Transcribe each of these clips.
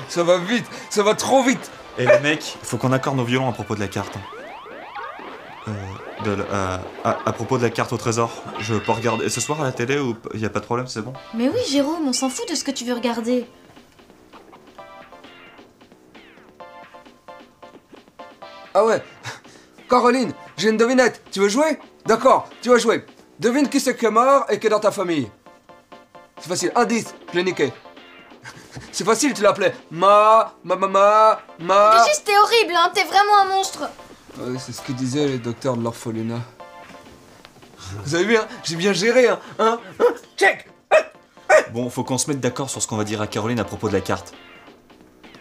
Ça va vite, ça va trop vite. Et les mecs, faut qu'on accorde nos violons à propos de la carte. À propos de la carte au trésor, je peux regarder ce soir à la télé ou y a pas de problème, c'est bon? Mais oui, Jérôme, on s'en fout de ce que tu veux regarder. Ah ouais. Caroline, j'ai une devinette. Tu veux jouer? D'accord, tu vas jouer. Devine qui c'est qui est mort et qui est dans ta famille. C'est facile. Indice, je l'ai niqué. C'est facile, tu l'appelais. Ma. Régis, t'es horrible, hein, t'es vraiment un monstre. Ouais, c'est ce que disaient les docteurs de l'orphelinat. Vous avez vu, hein? J'ai bien géré, hein? Check! Bon, faut qu'on se mette d'accord sur ce qu'on va dire à Caroline à propos de la carte.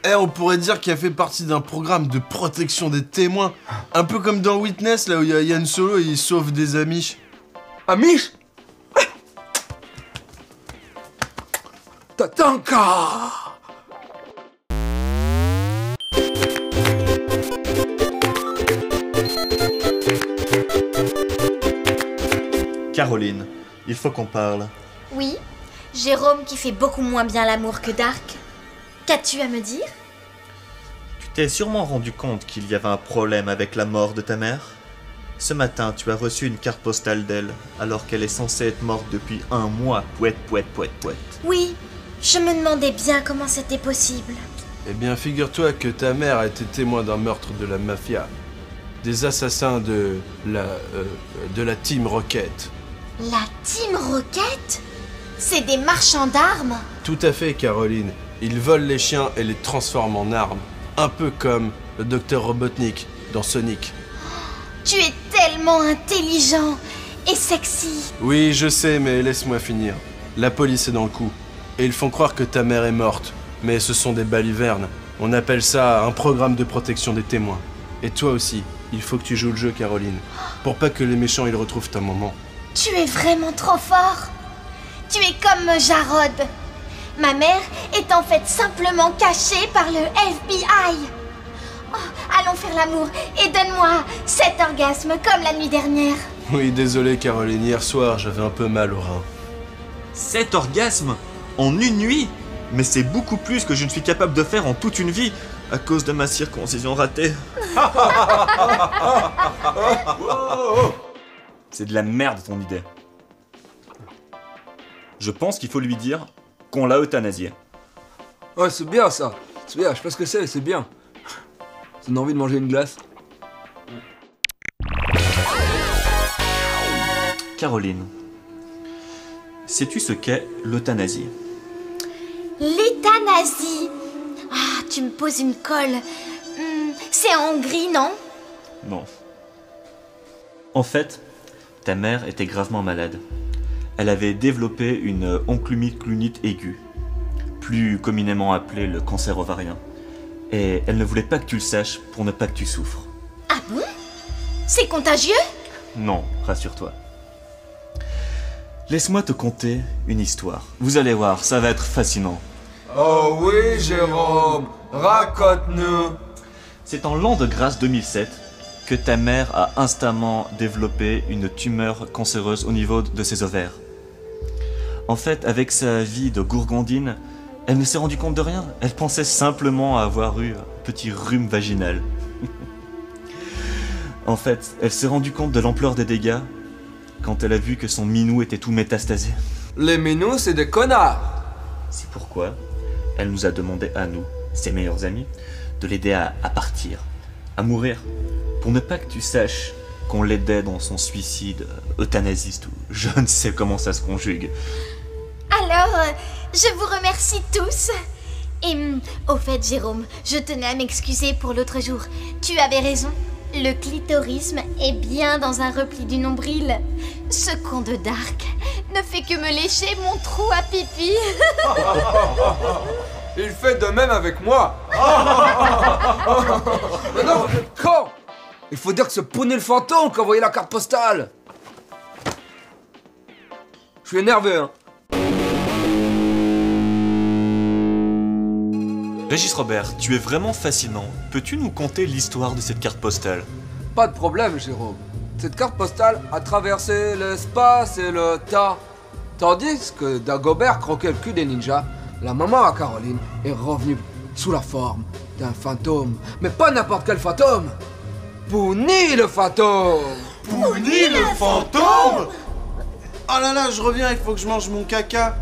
On pourrait dire qu'il a fait partie d'un programme de protection des témoins. Un peu comme dans Witness, là où il y a Yann Solo et il sauve des Amish. Amish? Tatanka! Caroline, il faut qu'on parle. Oui, Jérôme qui fait beaucoup moins bien l'amour que Dark. Qu'as-tu à me dire? Tu t'es sûrement rendu compte qu'il y avait un problème avec la mort de ta mère? Ce matin, tu as reçu une carte postale d'elle, alors qu'elle est censée être morte depuis 1 mois. Pouette. Oui, je me demandais bien comment c'était possible. Eh bien, figure-toi que ta mère a été témoin d'un meurtre de la mafia. Des assassins de la Team Rocket. La Team Rocket? C'est des marchands d'armes? Tout à fait, Caroline. Ils volent les chiens et les transforment en armes. Un peu comme le docteur Robotnik dans Sonic. Tu es tellement intelligent et sexy. Oui, je sais, mais laisse-moi finir. La police est dans le coup. Et ils font croire que ta mère est morte. Mais ce sont des balivernes. On appelle ça un programme de protection des témoins. Et toi aussi, il faut que tu joues le jeu, Caroline. Pour pas que les méchants ils retrouvent ta maman. Tu es vraiment trop fort. Tu es comme Jarod. Ma mère est en fait simplement cachée par le FBI. Oh, allons faire l'amour et donne-moi 7 orgasmes comme la nuit dernière. Oui, désolé, Caroline. Hier soir, j'avais un peu mal au rein. 7 orgasmes en une nuit? Mais c'est beaucoup plus que je ne suis capable de faire en toute une vie, à cause de ma circoncision ratée. C'est de la merde ton idée. Je pense qu'il faut lui dire qu'on l'a euthanasié. Ouais, c'est bien ça. C'est bien, je sais pas ce que c'est bien. Ça donne envie de manger une glace. Caroline, sais-tu ce qu'est l'euthanasie? L'euthanasie. Ah, tu me poses une colle. C'est en Hongrie, non? Non. En fait, ta mère était gravement malade. Elle avait développé une onclumite aiguë, plus communément appelée le cancer ovarien. Et elle ne voulait pas que tu le saches pour ne pas que tu souffres. Ah bon? C'est contagieux? Non, rassure-toi. Laisse-moi te conter une histoire. Vous allez voir, ça va être fascinant. Oh oui, Jérôme, raconte-nous. C'est en l'an de grâce 2007 que ta mère a instamment développé une tumeur cancéreuse au niveau de ses ovaires. En fait, avec sa vie de gourgandine, elle ne s'est rendue compte de rien. Elle pensait simplement avoir eu un petit rhume vaginal. En fait, elle s'est rendue compte de l'ampleur des dégâts quand elle a vu que son minou était tout métastasé. Les minous, c'est des connards. C'est pourquoi elle nous a demandé à nous, ses meilleurs amis, de l'aider à partir, à mourir, pour ne pas que tu saches qu'on l'aidait dans son suicide euthanasiste ou je ne sais comment ça se conjugue. Alors, je vous remercie tous. Et au fait, Jérôme, je tenais à m'excuser pour l'autre jour. Tu avais raison. Le clitorisme est bien dans un repli du nombril. Ce con de Dark ne fait que me lécher mon trou à pipi. Il fait de même avec moi. Mais non, quand? Il faut dire que c'est Pounet le fantôme qui a envoyé la carte postale. Je suis énervé, hein. Régis Robert, tu es vraiment fascinant. Peux-tu nous conter l'histoire de cette carte postale? Pas de problème, Jérôme. Cette carte postale a traversé l'espace et le temps. Tandis que Dagobert croquait le cul des ninjas, la maman à Caroline est revenue sous la forme d'un fantôme. Mais pas n'importe quel fantôme. Puni le fantôme. Puni le fantôme? Oh là là, je reviens, il faut que je mange mon caca.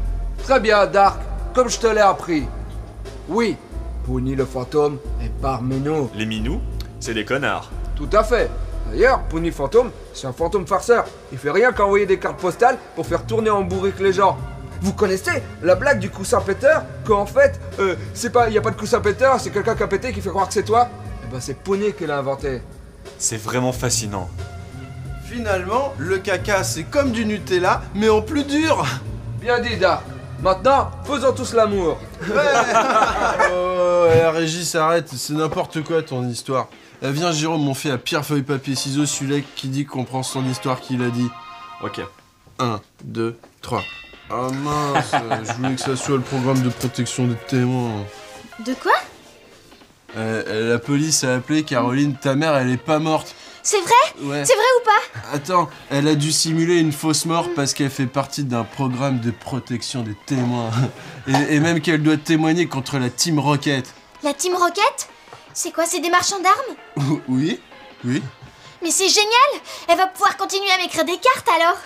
Très bien, Dark, comme je te l'ai appris. Oui, Puni le fantôme est parmi nous. Les minous, c'est des connards. Tout à fait. D'ailleurs, Puni fantôme, c'est un fantôme farceur. Il fait rien qu'envoyer des cartes postales pour faire tourner en bourrique les gens. Vous connaissez la blague du coussin péteur? Qu'en fait, il y a pas de coussin péteur, c'est quelqu'un qui a pété qui fait croire que c'est toi? Eh ben c'est Puni qui l'a inventé. C'est vraiment fascinant. Finalement, le caca c'est comme du Nutella, mais en plus dur. Bien dit, Dark. Maintenant, faisons tous l'amour. Oh, Régis, arrête, c'est n'importe quoi ton histoire. Viens Jérôme, on fait à pierre, feuille, papier, ciseaux, celui-là qui dit qu'on prend son histoire qu'il a dit. Ok. 1, 2, 3. Ah mince, je voulais que ça soit le programme de protection des témoins. De quoi? La police a appelé Caroline, ta mère elle est pas morte. C'est vrai? Ouais. C'est vrai ou pas? Attends, elle a dû simuler une fausse mort parce qu'elle fait partie d'un programme de protection des témoins. Et même qu'elle doit témoigner contre la Team Rocket. La Team Rocket? C'est quoi, c'est des marchands d'armes? Oui, oui. Mais c'est génial! Elle va pouvoir continuer à m'écrire des cartes alors!